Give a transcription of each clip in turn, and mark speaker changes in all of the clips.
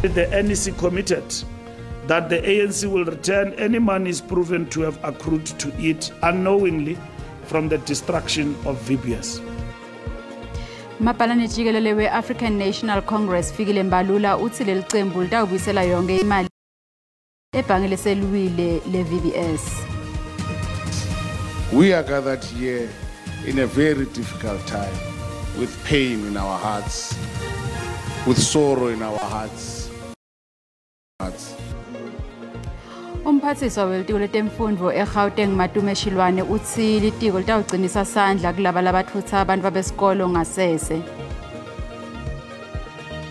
Speaker 1: The NEC committed that the ANC will return any monies proven to have accrued to it unknowingly from the destruction of VBS.
Speaker 2: Mapalane jikelele we-African National Congress Fikile Mbalula uthi leli qembu litawubuyisela yonke imali ebhange leselwile le-VBS.
Speaker 3: We are gathered here in a very difficult time, with pain in our hearts, with sorrow in our hearts.
Speaker 2: Umphathiswa welitiko letemfundo eGauteng Matume Shilwane uthi litiko litawugcinisa sandla kulaba labathutha abantu babesikolo ngasese.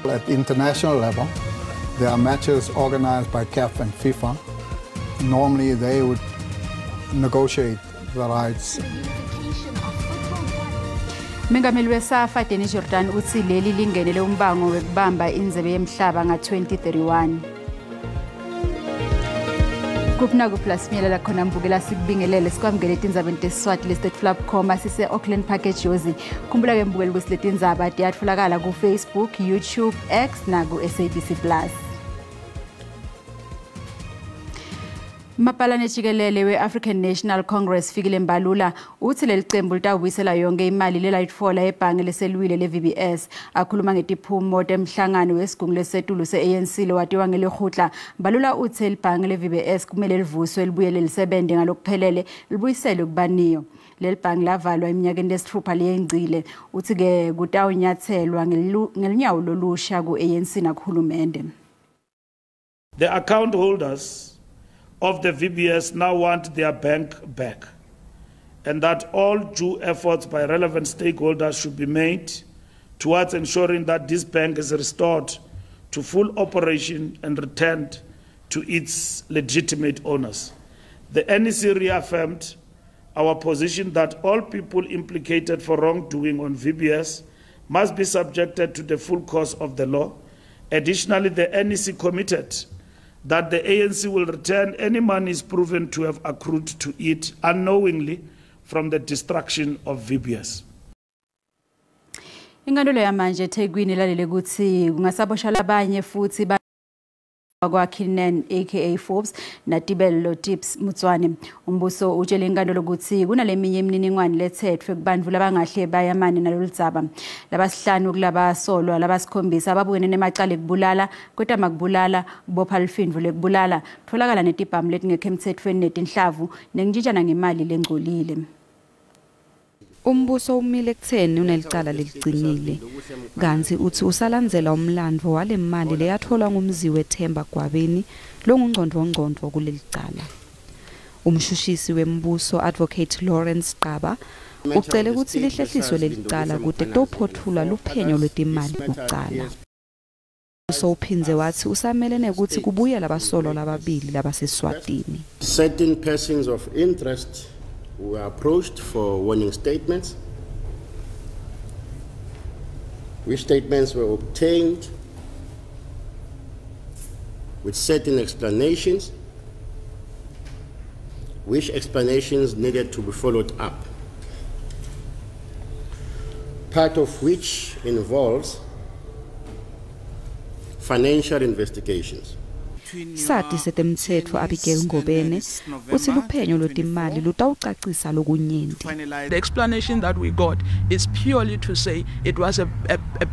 Speaker 4: At the international level, there are matches organized by CAF and FIFA. Normally they would negotiate the rights.
Speaker 2: Mengameli weSAFA Dennis Jordan uthi leli lingenele umbango wekubamba indlebe yemhlaba nga-2031. Kupna plus miela la khona mbukela sikubingelele sikwamukele tindzaba nteSiswati listed flap.com sise Auckland Package Jozi khumbula ke mbukeli kwesilethe indzaba tiyatfolakala ku Facebook, YouTube, X na ku SABC Plus. Mapalane jikelele we-African National Congress Fikile Mbalula uthi leli qembu litawubuyisela yonke imali lelayitfola ebhange leselwile le-VBS. Akhuluma ngetiphumo temhlangano wesigungu lesetulu se-ANC lowatiwa ngelehutla. Mbalula uthi elibhange le-VBS kumele livuswe libuyele lisebente ngalokuphelele libuyisele kubaniyo. Leli bhange lavalwa eminyakeni lesithupha leyengcile uthi ke kutawunyathelwa ngelinyawo lolusha ku-ANC nakuhulumende.
Speaker 1: The account holders of the VBS now want their bank back, and that all due efforts by relevant stakeholders should be made towards ensuring that this bank is restored to full operation and returned to its legitimate owners. The NEC reaffirmed our position that all people implicated for wrongdoing on VBS must be subjected to the full course of the law. Additionally, the NEC committed that the ANC will return any monies proven to have accrued to it unknowingly from the destruction of VBS.
Speaker 2: Inkantolo yamanje eThekwini lalele ukuthi kungasaboshwa labanye futhi kwaKinan aka Forbes naTibelo Tips Mutswane. Umbuso utshele inkantolo ukuthi kunaleminye imininingwane lethethwe kubantu labangahle bayamani naloludzaba. Labasihlanu kulabasolwa labasikhombisa ababukene nemacala ekubulala kodwa makubulala kubopha lifindvu lekubulala tholakala netibhamu letingekho emthethweni netinhlavu nekujintshana ngemali lengcolile.
Speaker 5: Umbuso umile ekutheni unelicala leligcinile kanti uthi usalandzela umlandvo wale mali leyatholwa ngumziwe Themba Gwabeni longungcondvo kulelicala. Umshushisi wembuso Advocate Lawrence Qaba ucele ukuthi lihlehliswe lelicala kude kutophothula luphenyo lwetimali kucala. So uphinze wathi usamelene ukuthi kubuye labasolwa lababili labaseSwatini.
Speaker 6: Certain persons of interest were approached for warning statements, which statements were obtained with certain explanations, which explanations needed to be followed up, part of which involves financial investigations.
Speaker 5: Sati setemthetho Abigail Ngobene uthi luphenyo lwetimali lutawucacisa lokunyenti.
Speaker 7: The explanation that we got is purely to say it was a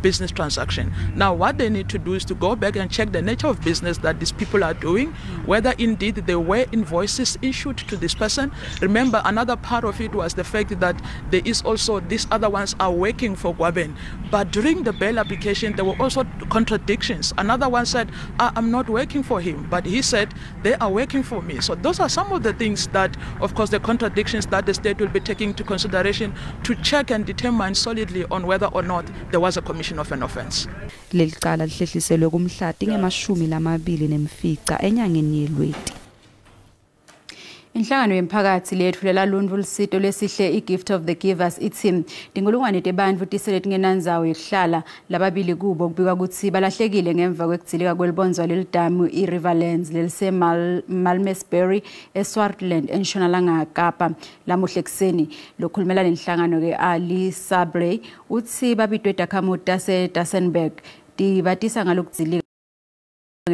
Speaker 7: business transaction. Now what they need to do is to go back and check the nature of business that these people are doing, whether indeed there were invoices issued to this person. Remember, another part of it was the fact that there is also these other ones are working for Gwaben. But during the bail application there were also contradictions. Another one said, I'm not working for him, but he said they are working for me. So those are some of the things that, of course, the contradictions that the state will be taking into consideration to check and determine solidly on whether or not there was a commission of an offense.
Speaker 5: Lelicala lihlehliselwe kumhla tinge-20 nemfica enyangeni yeLweti.
Speaker 2: Inhlangano yemphakathi lethulela lunvu lisito lesihle iGift of the Givers ithi dingulungwane tebantfu tisele tingenanzawo yokuhlala lababili kubo kubikwa ukuthi balahlekile ngemva kwekudzilika kwelibonzwa lelidamu iRiverlands lelise Malmesbury eSwartland eNtshonalanga Kapa lamuhle kuseni. Lokhulumela lenhlangano ke Ali Sabre uthi babitwe eDakhamuzi taseDassenberg tibatisa ngalokudzilika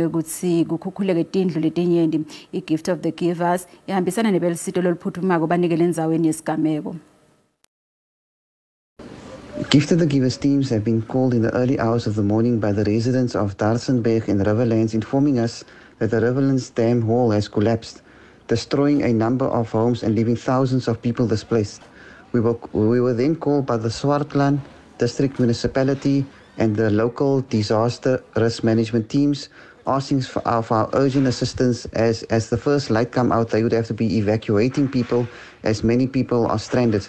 Speaker 2: ukuthi kukhukhuleke tindlu letinyenti. I-Gift of the Givers ihambisana nebelisito loluphuthumako banikele endzaweni yesigameko.
Speaker 8: Gift of the Givers teams have been called in the early hours of the morning by the residents of Darsenberg in Riverlands, informing us that the Riverlands Dam wall has collapsed, destroying a number of homes and leaving thousands of people displaced. We were then called by the Swartland District Municipality and the local disaster risk management teams, asking for our urgent assistance as the first light come out, they would have to be evacuating people as many people are stranded.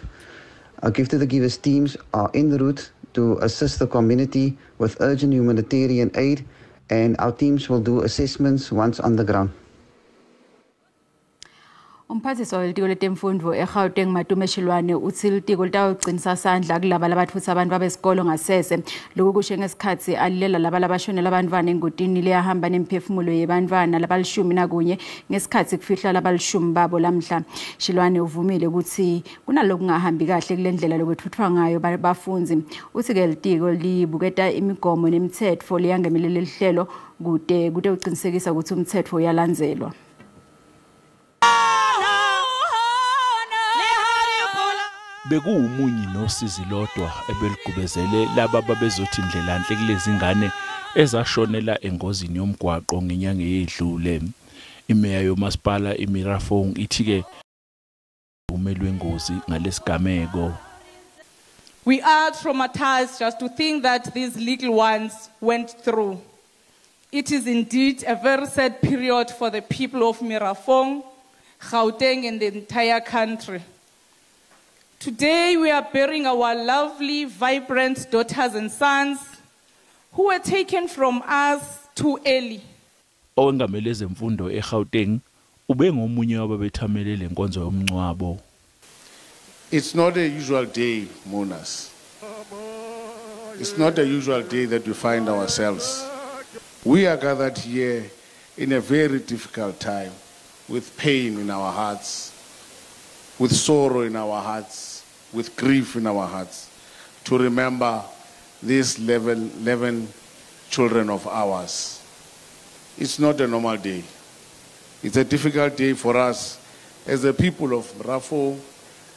Speaker 8: Our Gift of the Givers teams are en route to assist the community with urgent humanitarian aid, and our teams will do assessments once on the ground.
Speaker 2: Umphathiswa welitiko letemfundo eGauteng Matume Shilwane uthi ilitiko litawugcinisa sandla kulaba labathutha abantu abesikolo ngasese. Lokhu kusho ngesikhathi alilela laba labashonela abantwana engotini liyahamba nemphefumulo yebantwana labalishumi nakunye ngesikhathi kufihla labalishumi babo lamhla. Shilwane uvumile ukuthi kunalokhu kungahambi kahle kule ndlela lokwethuthwa ngayo bafunzi. Uthi ke ilitiko libuketa imigomo nemithetho liyangemelela lihlelo kude uqinisekisa ukuthi umthetho uyalandzelwa.
Speaker 9: Bekuwumunyi nosizi lodwa ebeligubezele laba babezothi indlelanhle kulezi ngane ezashonela engozini yomgwaqo ngenyanga eyedlule. Imeya yomasipala iMirafong ithi ke umelwe ingozi ngalesigameko.
Speaker 10: We are traumatized just to think that these little ones went through. It is indeed a very sad period for the people of Mirafong, Gauteng and the entire country. Today we are burying our lovely, vibrant daughters and sons who were taken from us too early.
Speaker 9: Owengamele ezemfundo eGauteng ubengomunye wababethamele lenkonzo yomncwabo.
Speaker 3: It's not a usual day, Monas. It's not a usual day that we find ourselves. We are gathered here in a very difficult time, with pain in our hearts, with sorrow in our hearts, with grief in our hearts, to remember these 11 children of ours. It's not a normal day. It's a difficult day for us as the people of Rafo,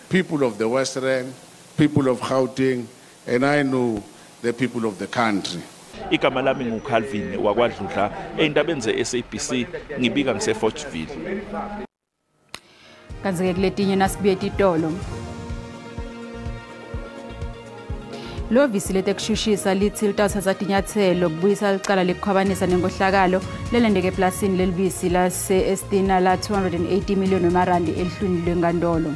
Speaker 3: people of the West Rand, people of Gauteng, and I know the people of the country.
Speaker 9: Igama lami nguCalvin wakwaDludla endabeni ze-SABC ngibika ngise-Fortville.
Speaker 2: Kanzike kuletinye nasibuye titolo. Lovisi letekushushisa lithi litawuthatha tinyathelo kubuyisa licala lekukhwabanisa nenkohlakalo lelendeke eplasini lelibisi lase-Estina la 280 million wemarandi elihlwini lwenkantolo.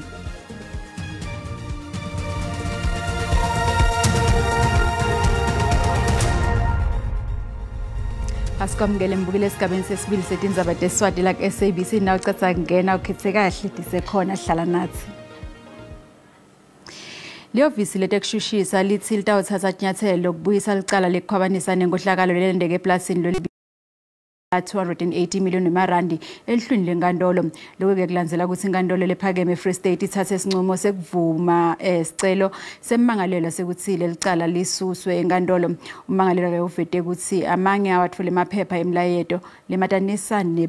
Speaker 2: Asikwamukele mbukile esigabeni sesibili setindzaba teswati la SABC nawe ucatha ngena ukhethe kahle disekhona hlala nathi. Liovisi letekushushisa lithi litawuthatha tinyathelo kubuyisa licala lekukhwabanisa nenkohlakalo lelendeke eplasini lwelibisi 280 million wemarandi elihlwini lenkantolo. Lokho ke kulandzela ukuthi inkantolo lephakeme eFree State ithathe isinqumo sekuvuma isicelo semmangalelwa sekuthile licala lisuswe enkantolo. Ummangalelwa ke uvete ukuthi amanye awatfule emaphepha emlayeto lematanisani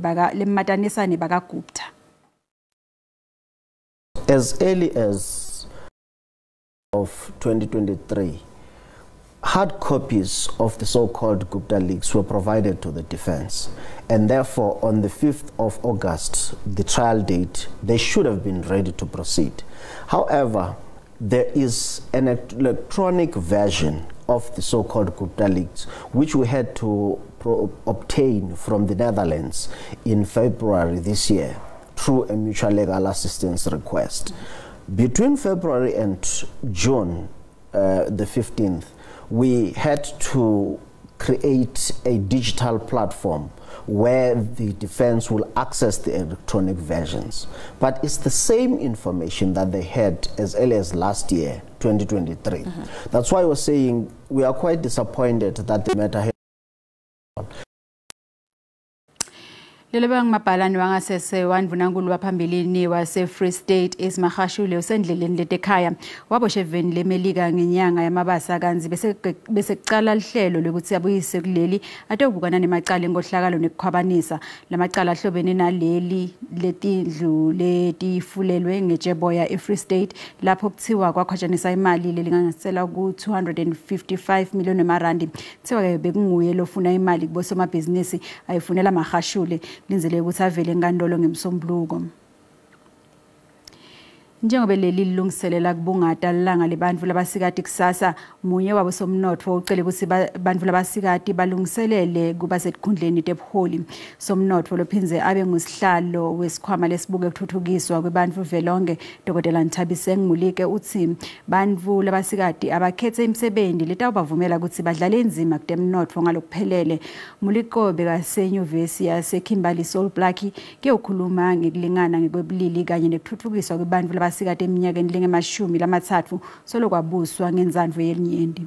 Speaker 2: bakaGupta.
Speaker 11: As early as of 2023, hard copies of the so-called Gupta leaks were provided to the defense, and therefore on the 5th of August, the trial date, they should have been ready to proceed. However, there is an electronic version of the so-called Gupta leaks, which we had to obtain from the Netherlands in February this year through a mutual legal assistance request. Between February and June the 15th, we had to create a digital platform where the defense will access the electronic versions. But it's the same information that they had as early as last year, 2023. That's why I was saying we are quite disappointed that the matter had
Speaker 2: Lelo bangimabhalani wangasese wandvunankulu waphambilini wase Free State Ismahashule usendleleni letekhaya waboshwa eveni lemelika ngenyanga yamabasa kanzi bese kucala lihlelo lokuthi abuyise kuleli ate ukubukana nemacala enkohlakalo nekukhwabanisa lamacala ahlobene naleli letindlu letifulelwe ngejeboya eFree State lapho kuthiwa kwakhwatshanisa imali lelinganisela ku 255 million emarandi kuthiwa ke bekunguye lofuna imali kubosomabhizinisi ayifunela Mahashule linzele ukuthi avele enkantolo ngemsombuluko. Njengoba leli lilungiselela kubungata lilanga lebantu labasikati kusasa munye wabo somnotho ucela ukuthi abantu labasikati balungiselele kuba sesikhundleni tebuholi somnotho lophinze abe ngusihlalo wesikhwama lesibuke ukuthuthukiswa kwabantu velonke Dr. Nthabise Ngulike uthi bantu labasikati abakhethe imisebenzi letawubavumela ukuthi badlale inzima kutemnotho ngalokuphelele Muliko bekasenyuvesi yase Kimberley Soul Black ke ukhuluma ngekulingana ngekwebulili kanye nekuthuthukiswa kwabantu labasikati eminyakeni lengemashumi lamathathu solokwabuswa ngenzandvo yelinyenti.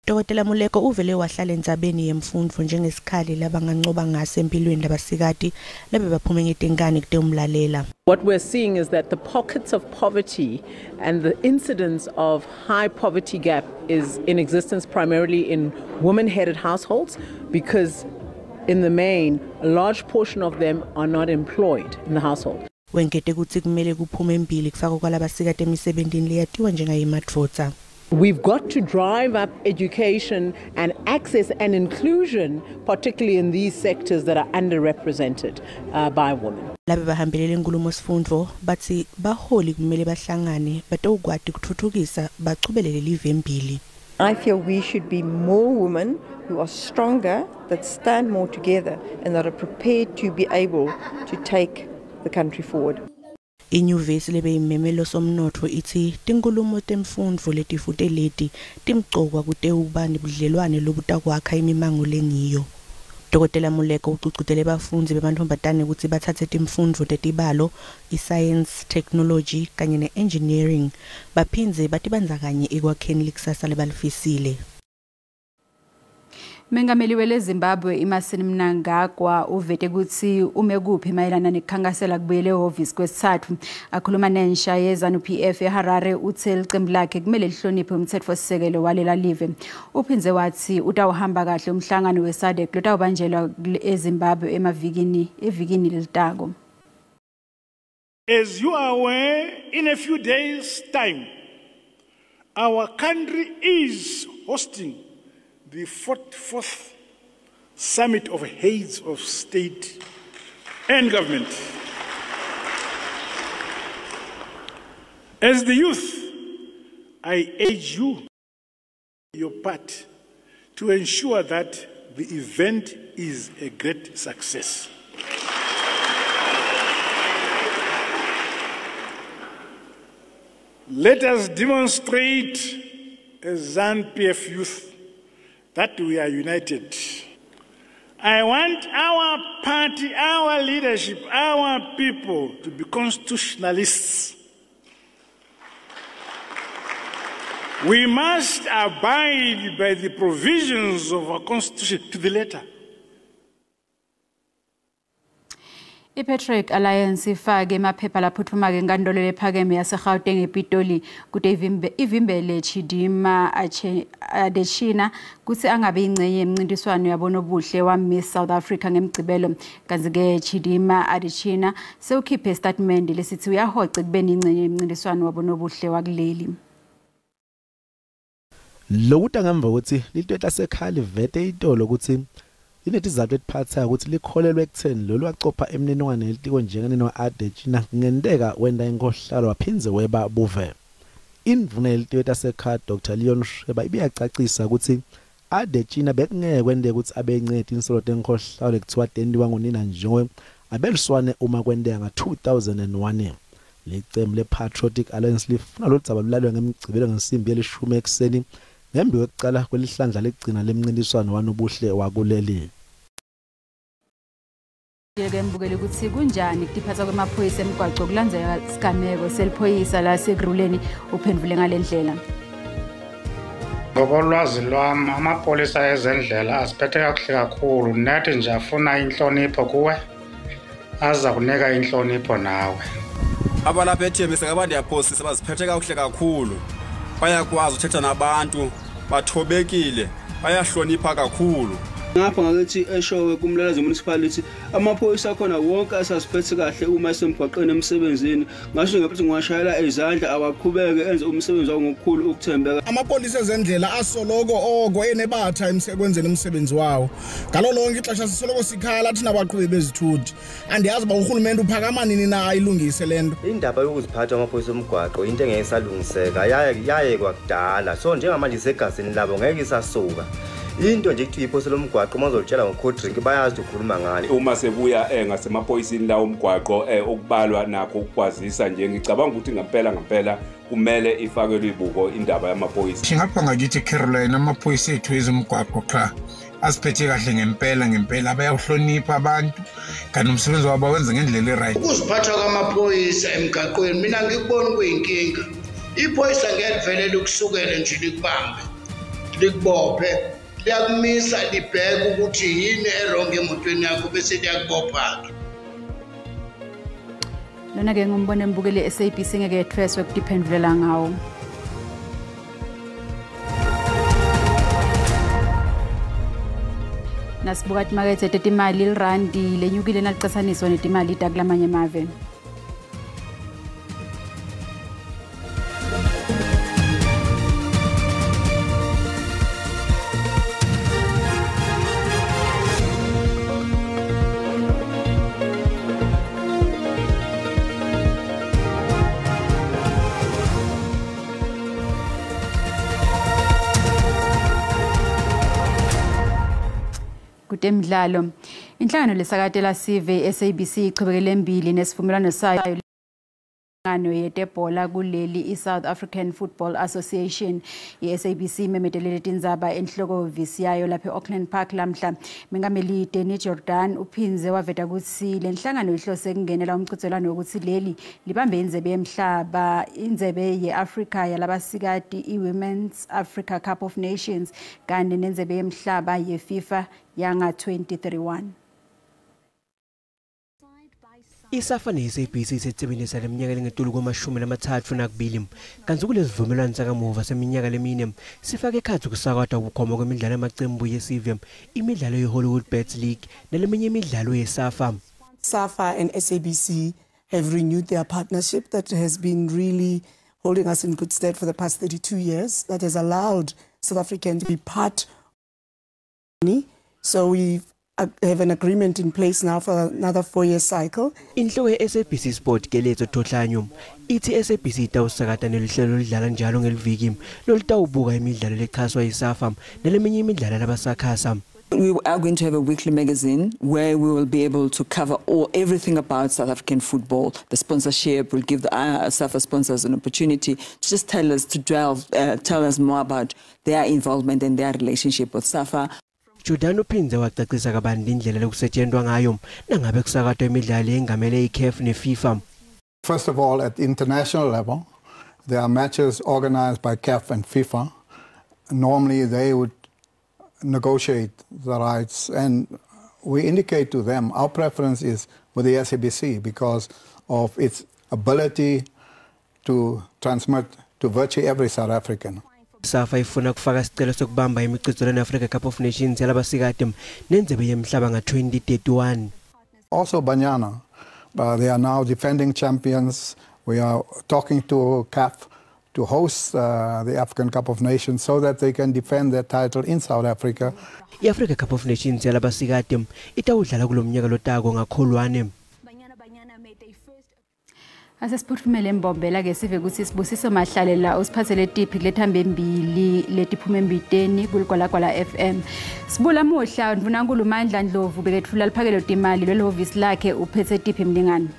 Speaker 12: Dr. Muleko uvele wahlala endzabeni yemfundvo njengesikhali labangancoba ngaso empilweni labasikati labe baphume ngetenkani kutemlalela.
Speaker 13: What we're seeing is that the pockets of poverty and the incidence of high poverty gap is in existence primarily in women-headed households because in the main, a large portion of them are not employed in the household.
Speaker 12: Wenkete kutsi kumele kuphume mbili kufaka kwalabasikati emisebenzini leyatiwa njengayimadvodza.
Speaker 13: We've got to drive up education and access and inclusion, particularly in these sectors that are underrepresented by women.
Speaker 12: Labe bahambelele inkulumo sifundvo bathi baholi kumele bahlangane batawukwati kuthuthukisa bachubelele live mbili.
Speaker 14: I feel we should be more women who are stronger, that stand more together and that are prepared to be able to take the country forward.
Speaker 12: Inyuvesi lebe imemelo somnotho ithi tinkulumo temfundvo letifute leti timcokwa kute ubani budlelwane lobutakwakha imimango lengiyo. Dr. Muleko ucucutele bafundzi bebantfombatane ukuthi bathathe timfundvo tetibalo, iscience, technology kanye ne-engineering baphinze batibandzakanye ekwakheni likusasa lebalifisile.
Speaker 2: Mengameli wele Zimbabwe Emmerson Mnangagwa uvete ukuthi ume kuphi mayelana nekukhankasela kubuyele ehhovisi kwesithathu akhuluma nensha yeZANU-PF eHarare uthe iqembu lakhe kumele lihloniphe umthethosisekelo walela live uphinze wathi utawuhamba kahle umhlangano weSADC lotawubanjelwa eZimbabwe evikini lelitako.
Speaker 15: As you are aware, in a few days' time, our country is hosting the 44th Summit of Heads of State and Government. As the youth, I urge you, your part, to ensure that the event is a great success. Let us demonstrate as ZANU-PF youth that we are united. I want our party, our leadership, our people to be constitutionalists. We must abide by the provisions of our constitution to the letter.
Speaker 2: iPatriot Alliance ifake emaphepha laphuthuma ke nkantolo lephakeme yaseGauteng ePitoli kude ivimbele Chidima Adeshina kuthi angabe ingcenye yemncintiswano yabonobuhle wa Miss South Africa ngemgcibelo kanzi ke Chidima Adeshina sewukhiphe statement lesithi uyahoce kubeni ingcenye yemncintiswano wabonobuhle wakuleli.
Speaker 16: Lokuthi ngemva ukuthi litwetla sekhali vete itolo ukuthi inetizathu etiphathayo ukuthi likholelwe ekutheni lo lwacopha emniningwane elitiko njengenene wa-Adeshina ngendeka wenda inkohlalo waphinze weba buve. Indvuna elitwetla sekhaya Dr. Leon Sheba ibiyacacisa ukuthi Adeshina bekungeke kwendeka ukuthi abencede insolo tenkohlalo ekuthiwa tendiwa ngunina njengoba abeliswane uma kwendeka nga-2001. Lecembu le-Patriotic Alliance lifuna lodzaba lulalwe ngemgcibelo ngensimbi yelishumi ekuseni ngembi yokucala kwelihlandla legcina lemncintiswano wanobuhle wakuleli.
Speaker 2: Ngembukele ukuthi kunjani ukutiphatha kwemaphoyisa emgwaqo kulandzela isigameko seliphoyisa la seGruleni uphendvule ngalendlela.
Speaker 17: Ngokolwazi lwami amapolisa ezendlela asiphethe kakuhle kakhulu nathi nje afuna inhlonipho kuwe aza kunika inhlonipho nawe.
Speaker 18: Abalapha eThembe sekabandi yaphosisa baziphethe kakuhle kakhulu. Bayakwazi uthetha nabantu, bathobekile, bayahlonipha kakhulu.
Speaker 19: Ngapha ngakithi eshowe kumlalazi municipality amaphoyisa khona wonke asasiphethe kahle uma esemgwaqeni emsebenzini ngasho ngempela ngwashayela ezandla awaqhubeke enze umsebenzi wawo ngokukhulu ukuthembeka.
Speaker 20: Amapolisa ezendlela asoloko oko enebatha emsebenzini umsebenzi wawo ngalo lonke ixesha sisoloko sikhala thina abaqhubi bezithuthi andiyazi ba uhulumende uphakama nini na ayilungise lento.
Speaker 21: Indaba yokuziphatha amaphoyisa omgwaqo into engeke isalungiseka yaye kwakudala so njengamanje isegazini labo ngeke isasuka. Into nje kuthi iphoso lomgwaqo mazolutshela ngo-cold drink bayazi ukukhuluma ngani.
Speaker 22: Uma sebuya ngasemaphoyisini la omgwaqo okubalwa nakho ukwazisa nje ngicabanga ukuthi ngempela kumele ifakelwe ibuko indaba yamaphoyisa.
Speaker 23: Singapha ngakithi Caroline amaphoyisa ethu ezomgwaqo cha asiphethe kahle ngempela bayawuhlonipha abantu kanti umsebenzi wabo wenza ngendlela eright.
Speaker 24: Ukuziphatha kwamaphoyisa emgaqweni mina ngikubona kuyinkinga. Iphoyisa ngiyalivelela ukusukela nje likubambe likubophe liyakumisa libheke ukuthi yini errong emotweni yakho bese liyakubopha ke.
Speaker 2: Lona ke ngumbono embukele SABC ngeke ethweswe kudiphendula ngawo. Nasibuka imakethe tetimali irandi lenyukile naliqhathaniswa netimali takulamanye amave. Kutemidlalo inhlangano lesakatela sive SABC ichubekele embili nesivumelwano sayo ngano yetebola kuleli iSouth African Football Association iSABC memedelele tindzaba enhloko visi yayo lapha eAuckland Park lamhla mengameli Danny Jordan uphinze waveta ukuthi lenhlangano ihlose kungenela umqhudelwano ukuthi leli libambe indzebe yemhlaba indzebe yeAfrica yalabasikati iWomen's Africa Cup of Nations kanti nendzebe yemhlaba yeFIFA yanga 2031.
Speaker 25: Isafa ne-SABC isetsebenzisa leminyaka lengetulu kwama-32 kanti kulesivumelwano sakamuva seminyaka lemine sifake ekhatsi ukusakazwa ubukhoma kwemidlalo yamaqembu yesive imidlalo ye-Hollywood Bets League naleminye imidlalo yeSAFA.
Speaker 26: SAFA and SABC have renewed their partnership that has been really holding us in good stead for the past 32 years that has allowed South Africa to be part of it. So we have an agreement in place now for another 4-year cycle.
Speaker 25: Inhloko ye-SABC Sport Keletso Thohlanyo ithi SABC itawusakata nelihlelo lidlala njalo ngeliviki lolutawubuka imidlalo lechaswa yiSAFA naleminye imidlalo labasakhasa.
Speaker 27: We are going to have a weekly magazine where we will be able to cover everything about South African football. The sponsorship will give the SAFA sponsors an opportunity to just tell us more about their involvement and their relationship with SAFA.
Speaker 25: Jordan uphinze wacacisa kabanzi indlela lokusetshenzwa ngayo nangabe kusakatwa imidlalo engamele iCAF neFIFA.
Speaker 4: First of all, at the international level, there are matches organized by CAF and FIFA. Normally, they would negotiate the rights, and we indicate to them our preference is with the SABC because of its ability to transmit to virtually every South African.
Speaker 25: SAFA ifuna kufaka isicelo sokubamba imicithelwano yeAfrica Cup of Nations yalabasikati nendzebe yemhlaba nga-2031.
Speaker 4: Also Banyana, they are now defending champions. We are talking to CAF to host the African Cup of Nations so that they can defend their title in South Africa.
Speaker 25: I-Africa Cup of Nations yalabasikati itawudlala kulomnyaka lotako ngaKholwane.
Speaker 2: Asesiphumele embombela ke sive ukuthi Sibusiso Mahlalela usiphathele tiphi lethambe embili letiphuma embiteni kuligwalagwala FM. Sibula muhla uNvunankulu Mandla Ndlovu bekethula liphakelo timali lwelovisi lakhe uphethe tiphi Mlingani.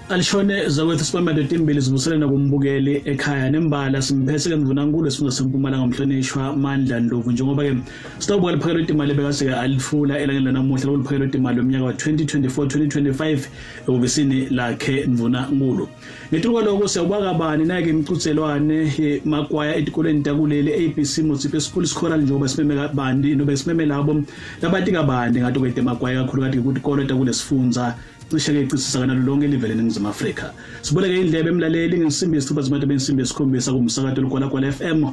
Speaker 1: Alishone zakwethu sibambele timbili zivuselana kumbukeli ekhaya nembala simphethe ke mvunankulu esifunda sempumalanga ngomhlonishwa Mandla Ndlovu njengoba ke sitawubuka liphakelo itimali bekase alifula elangeni namuhla kuliphakelo itimali lomnyaka wa 2024-2025 ehhovisini lakhe mvunankulu. Ngethuko lokho siyabaka bani nake imicutselwane makwaya etikoleni takuleli ABC Motsipe School Choral njengoba simeme bandi nobe simeme labo labantu kabandi ngathi kwete makwaya kakhulu kathi ukuthi ikolo takulesifunza cishe ke icisisa kanalo lonke ilivele eNingizimu Afrika. Siboleke indlebe emlaleli ngesimbi isithupha zimathi bensimbi esikhombisa kumsakato lokwala kwala FM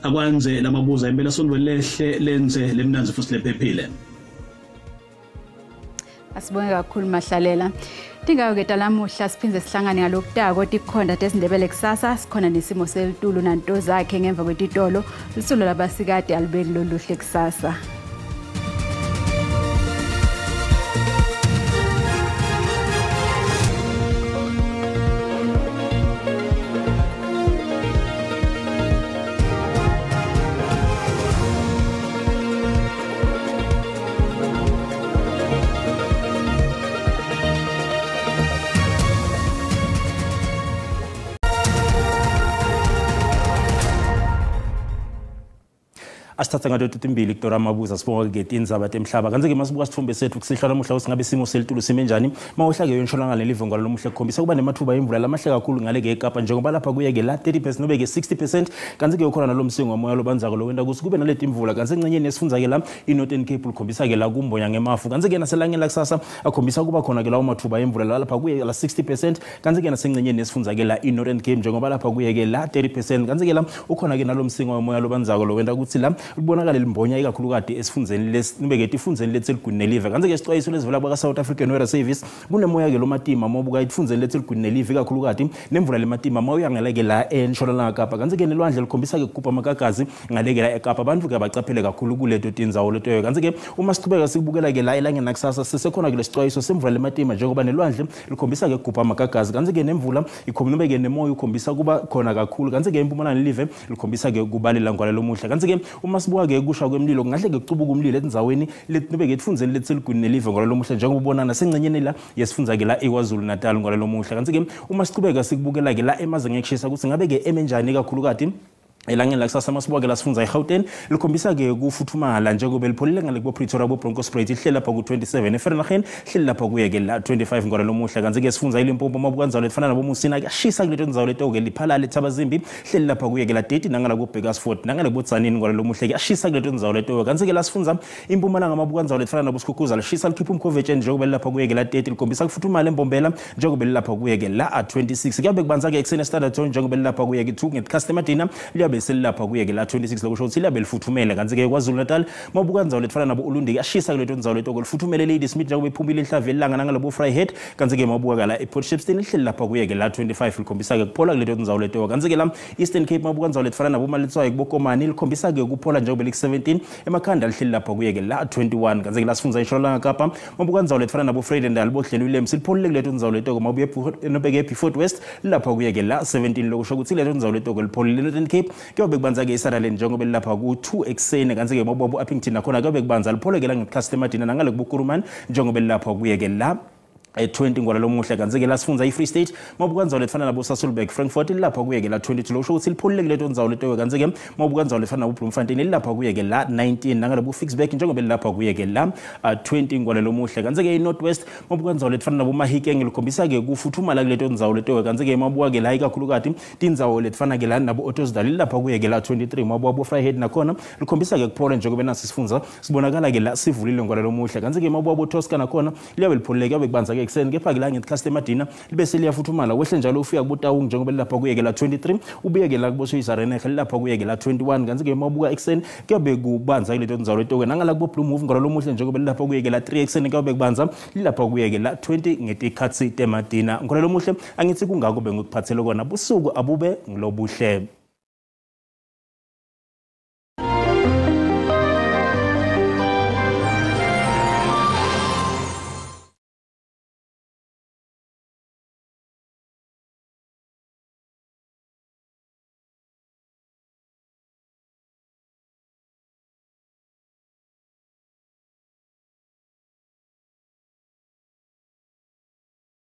Speaker 1: akwanze lamabuza impela sonwelehle lenze lemnanzi futhi lephephile.
Speaker 2: Asibonge kakhulu Mahlalela. Tingayo ke talamuhla siphindze sihlangane ngalokutako tikhonda tesindebele kusasa sikhona nesimo selitulo nanto zakhe ngemva kwetitolo lisulo labasikade alibeki loluhle kusasa.
Speaker 3: Asithatha ngato timbili kutora mabuza sibonga ke tindzaba temhlaba kanze ke masibuka sithombe sethu kusihlala namuhla usingabe simo selitulo simenjani mawuhla ke yonshonanga lelive ngalo lomuhle khombisa kuba nemathuba emvula lamahle kakhulu ngale ke eKapa njengoba lapha kuye ke la 30% nobe ke 60% kanze ke ukhona nalomsingo wamoya lobanzako lo wenda kuthi kube naleti imvula kanze encenyeni esifundza ke la iNorthern Cape ukhombisa ke la kumbonya ngemafu kanze ke naselangeni lakusasa akhombisa kuba khona ke la umathuba emvula lapha kuye la 60% kanze ke nasencenyeni esifundza ke la iNorthern Cape njengoba lapha kuye ke la 30% kanze ke la ukhona ke nalomsingo wamoya lobanzako lo wenda kuthi la ubonakala limbonya ikakhulukade esifundzeni lesibeke tifundzeni letseligwini nelive kanze ke sixwayiso lesivela kwa South African Weather Service kunemoya ke lomatima mobuka ifundzeni letseligwini nelive ikakhulukade nemvula lematima mawuyangela ke la eNtshonalanga Kapa kanze ke nelwandle likhombisa ke kukhupha amakagazi ngaleke la eKapa abantu ke bacaphele kakhulu kuleto tindzawo leto kanze ke uma siqhubeka sikubukela ke la elangeni nakusasa sesekhona ke lesixwayiso semvula lematima njengoba nelwandle likhombisa ke kukhupha amakagazi kanze ke nemvula ikhombe ke nemoya ukhombisa kuba khona kakhulu kanze ke impumalanga nelive likhombisa ke kubalela ngwala lomuhle kanze ke uma sibuka ke kusha kwemlilo ngahle ke kucubuka umlilo etindzaweni letinobe ke tifundzeni letseligwini nelive ngalo lomuhle njengoba ubonana sencenyeni la yesifundza ke la eKwaZulu Natal ngalo lomuhle kanze ke uma siqhubeka sikubukela ke la emaze ngekushisa ukuthi ngabe ke emenjani kakhulukati elangeni lakusasa masibuka ke lasifundza eGauteng likhombisa ke kufuthumala njengoba lipholile ngale ku Pretoria bo Bronkhortspruit ihlela lapha ku 27 eVereeniging ihlela lapha kuye ke la 25 ngalo lomuhle kanze ke sifundza iLimpopo mabukanzawo lefana nabo Musina kuyashisa kuleto ndzawo leto ke liphalale Thabazimbi ihlela lapha kuye ke la 30 nangala ku Bakersford nangale ku Tsanini ngalo lomuhle kuyashisa kuleto ndzawo leto kanze ke lasifundza impumalanga mabukanzawo lefana nabo Sikhukhuza lishisa likhipha umkhoveje njengoba lapha kuye ke la 30 likhombisa kufuthumala eMbombela njengoba lapha kuye ke la 26 kuyabe kubanza ke eksene Standard Zone njengoba lapha kuye ke 2 ngecustomer dinner liyabe selapha kuye ke la 26 lokusho ukuthi liyabe lifuthumele kanze ke KwaZulu Natal mabukanzawo lefana nabo Ulundi kuyashisa kuleto ndzawo leto lifuthumele Lady Smith njengoba iphumile inhlavu elanga nangalo Vryheid kanze ke mabuka la ePort Shepstone ihlela lapha kuye ke la 25 likhombisa ke kuphola kuleto ndzawo leto kanze ke la Eastern Cape mabukanzawo lefana nabo Malitswayo kuBokomani likhombisa ke kuphola njengoba lik 17 emakhanda lihlela lapha kuye ke la 21 kanze ke lasifundza eNtshonalanga Kapa mabukanzawo lefana nabo Vryheid bohlelo Williams lipholile kuleto ndzawo leto mabuye nobeke eBefort West lapha kuye ke la 17 lokusho ukuthi leto ndzawo leto lipholile eNorthern Cape kuyobe kubanza ke eSutherland njengoba lapha ku 2 eksene kanze ke mabubu Uppington nakhona kuyobe kubanza lipholeke la ngeCustomer Dinner nangale kuBukurumani njengoba lapha kuye ke la 20 ngwala lomuhle kanze ke lasifundza iFree State mabukanzawo lefana nabo Sasolburg Frankfurt lapha kuye ke la 22 lokusho ukuthi lipholile kuleto ndzawo leto kanze ke mabukanzawo lefana nabo Bloemfontein lapha kuye ke la 19 nangale ku Fixback njengoba lapha kuye ke la 20 ngwala lomuhle kanze ke iNorthwest mabukanzawo lefana nabo Mahikeng likhombisa ke kufuthumala kuleto ndzawo leto kanze ke mabuka ke la ikakhulukati tindzawo letfana ke la nabo Ottosdal lapha kuye ke la 23 mabuka bo Vryheid nakhona likhombisa ke kuphola njengoba nasi sifundza sibonakala ke la sivulile ngwala lomuhle kanze ke mabuka bo Tosca nakhona liyabe lipholile kuyabe kubanza ke ekseni kepha ke la ngeCustomer Dinner libese liyafuthumala wehle njalo ufika kuBotawung njengoba lapha kuye ke la 23 ubuye ke la kuBoshoyisa Renegade lapha kuye ke la 21 kanze ke mabuka ekseni kuyabe kubanza kuleto ndzawo leto nangala kubo Blue Move ngalo lomuhle njengoba lapha kuye ke la 3 ekseni kuyabe kubanza lapha kuye ke la 20 ngetikhatsi temadina ngalo lomuhle angithi kungako bengikuphathele kona busuku abube ngilobuhle